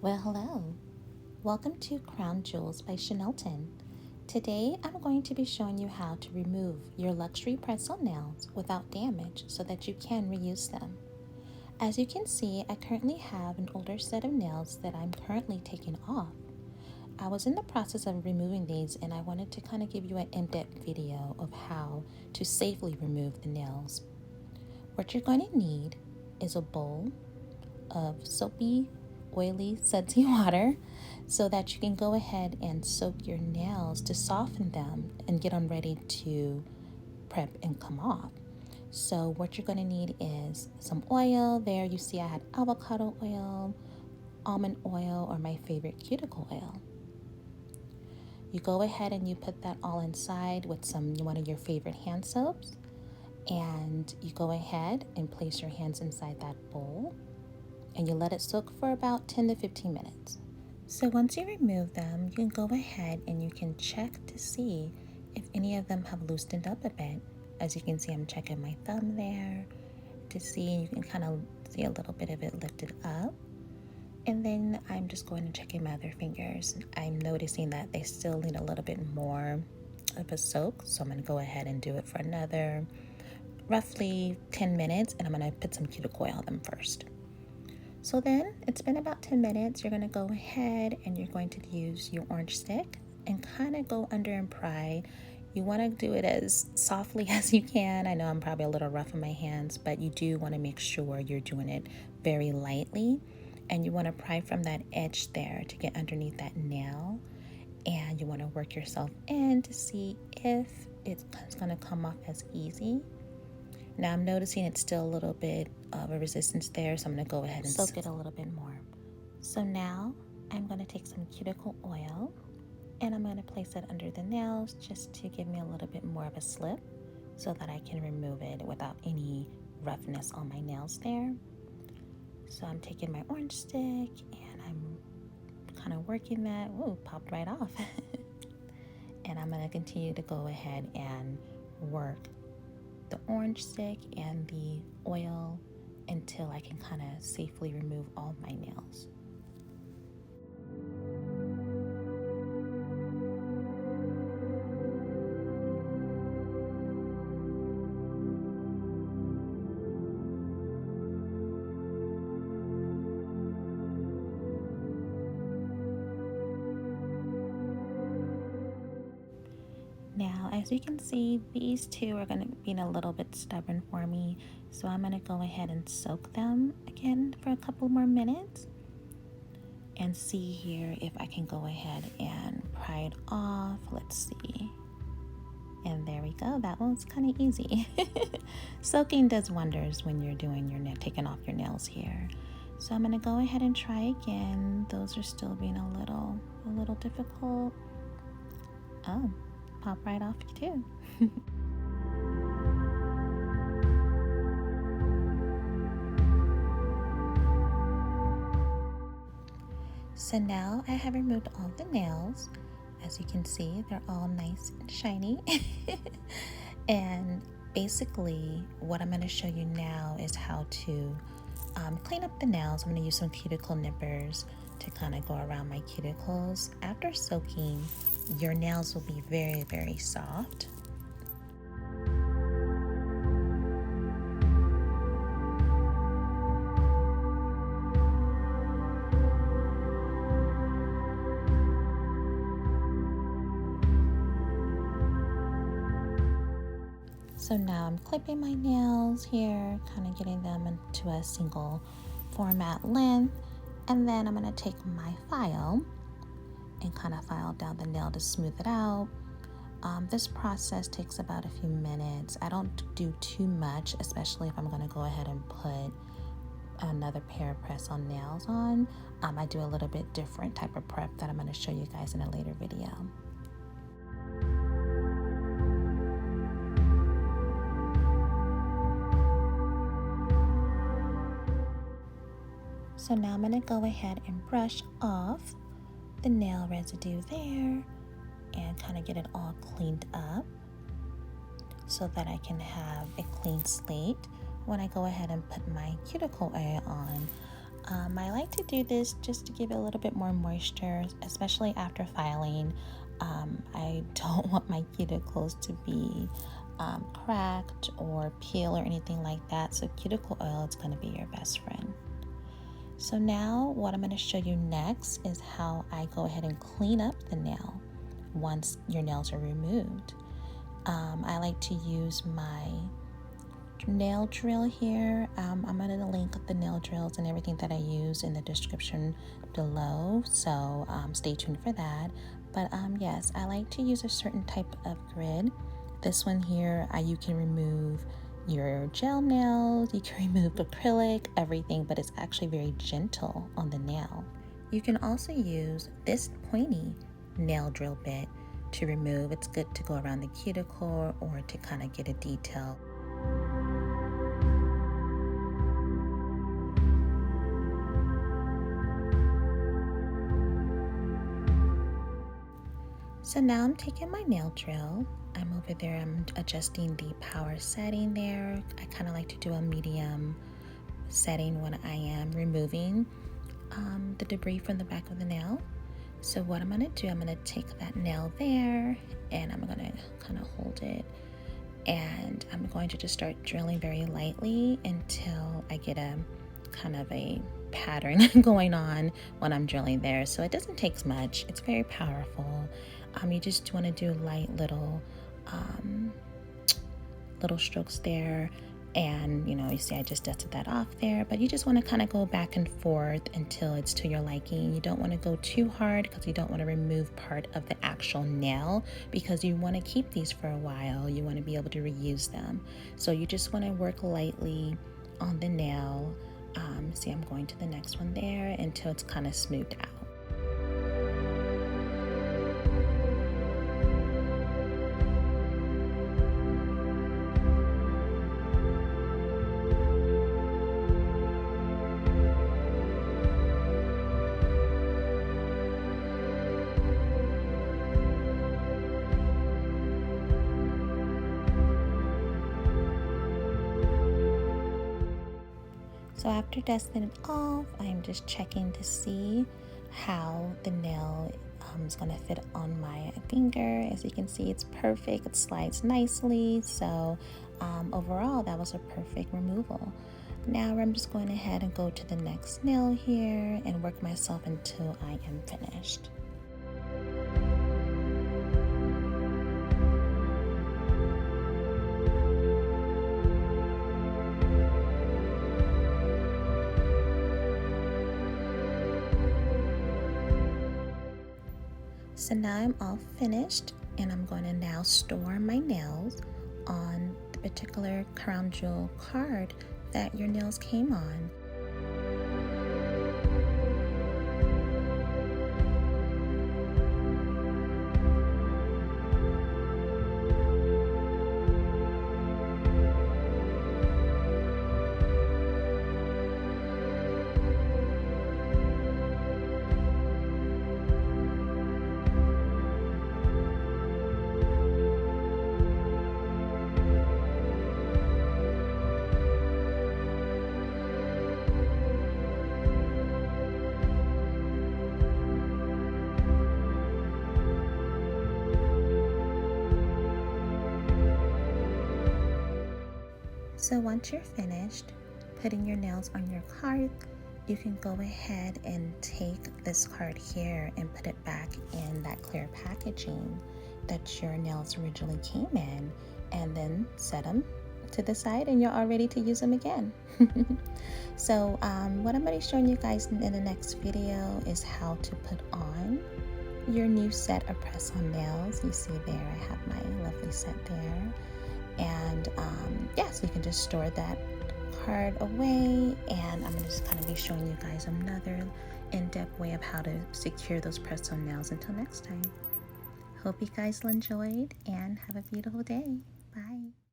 Well, hello. Welcome to Crown Jewels by Shanilton. Today, I'm going to be showing you how to remove your luxury press-on nails without damage so that you can reuse them. As you can see, I currently have an older set of nails that I'm currently taking off. I was in the process of removing these and I wanted to kind of give you an in-depth video of how to safely remove the nails. What you're going to need is a bowl of soapy, oily, sudsy water so that you can go ahead and soak your nails to soften them and get them ready to prep and come off. So what you're going to need is some oil. There you see I had avocado oil, almond oil, or my favorite cuticle oil. You go ahead and you put that all inside with one of your favorite hand soaps, and you go ahead and place your hands inside that bowl and you let it soak for about 10 to 15 minutes. So once you remove them, you can go ahead and you can check to see if any of them have loosened up a bit. As you can see, I'm checking my thumb there to see, and you can kind of see a little bit of it lifted up. And then I'm just going to check in my other fingers. I'm noticing that they still need a little bit more of a soak, so I'm going to go ahead and do it for another roughly 10 minutes, and I'm going to put some cuticle oil on them first. So then it's been about 10 minutes. You're going to go ahead and you're going to use your orange stick and kind of go under and pry. You want to do it as softly as you can. I know I'm probably a little rough on my hands, but you do want to make sure you're doing it very lightly. And you want to pry from that edge there to get underneath that nail. And you want to work yourself in to see if it's going to come off as easy. Now I'm noticing it's still a little bit of a resistance there, so I'm going to go ahead and soak it a little bit more. So now I'm going to take some cuticle oil and I'm going to place it under the nails just to give me a little bit more of a slip so that I can remove it without any roughness on my nails there. So I'm taking my orange stick and I'm kind of working that. Ooh, popped right off. And I'm going to continue to go ahead and work the orange stick and the oil until I can kind of safely remove all my nails. Now, as you can see, these two are going to be a little bit stubborn for me, so I'm going to go ahead and soak them again for a couple more minutes and see here if I can go ahead and pry it off. Let's see. And there we go. That one's kind of easy. Soaking does wonders when you're doing taking off your nails here. So I'm going to go ahead and try again. Those are still being a little difficult. Oh. Pop right off too. So now I have removed all the nails. As you can see, they're all nice and shiny. And basically what I'm going to show you now is how to clean up the nails. I'm going to use some cuticle nippers to kind of go around my cuticles. After soaking, your nails will be very, very soft. So now I'm clipping my nails here, kind of getting them into a single format length. And then I'm going to take my file and kind of file down the nail to smooth it out. This process takes about a few minutes. I don't do too much, especially if I'm going to go ahead and put another pair of press-on nails on. I do a little bit different type of prep that I'm going to show you guys in a later video. So now I'm going to go ahead and brush off the nail residue there and kind of get it all cleaned up so that I can have a clean slate when I go ahead and put my cuticle oil on. I like to do this just to give it a little bit more moisture, especially after filing. I don't want my cuticles to be cracked or peel or anything like that, so cuticle oil is going to be your best friend. So now what I'm going to show you next is how I go ahead and clean up the nail once your nails are removed. I like to use my nail drill here. I'm going to link the nail drills and everything that I use in the description below, so stay tuned for that. But yes, I like to use a certain type of grid. This one here, you can remove your gel nails, you can remove acrylic, everything, but it's actually very gentle on the nail. You can also use this pointy nail drill bit to remove. It's good to go around the cuticle or to kind of get a detail. So now I'm taking my nail drill. I'm over there, I'm adjusting the power setting there. I kind of like to do a medium setting when I am removing the debris from the back of the nail. So what I'm going to do, I'm going to take that nail there and I'm going to kind of hold it, and I'm going to just start drilling very lightly until I get a kind of a pattern going on when I'm drilling there. So it doesn't take much, it's very powerful. You just want to do light little strokes there, and you see I just dusted that off there, but you just want to kind of go back and forth until it's to your liking. You don't want to go too hard because you don't want to remove part of the actual nail, because you want to keep these for a while. You want to be able to reuse them, so you just want to work lightly on the nail. See, I'm going to the next one there until it's kind of smoothed out. So after dusting it off, I'm just checking to see how the nail is going to fit on my finger. As you can see, it's perfect. It slides nicely. So overall, that was a perfect removal. Now I'm just going ahead and go to the next nail here and work myself until I am finished. So now I'm all finished, and I'm going to now store my nails on the particular crown jewel card that your nails came on. So once you're finished putting your nails on your card, you can go ahead and take this card here and put it back in that clear packaging that your nails originally came in, and then set them to the side and you're all ready to use them again. So what I'm going to be showing you guys in the next video is how to put on your new set of press-on nails. You see there, I have my lovely set there. And so you can just store that card away, and I'm going to just kind of be showing you guys another in-depth way of how to secure those press-on nails. Until next time, hope you guys enjoyed and have a beautiful day. Bye.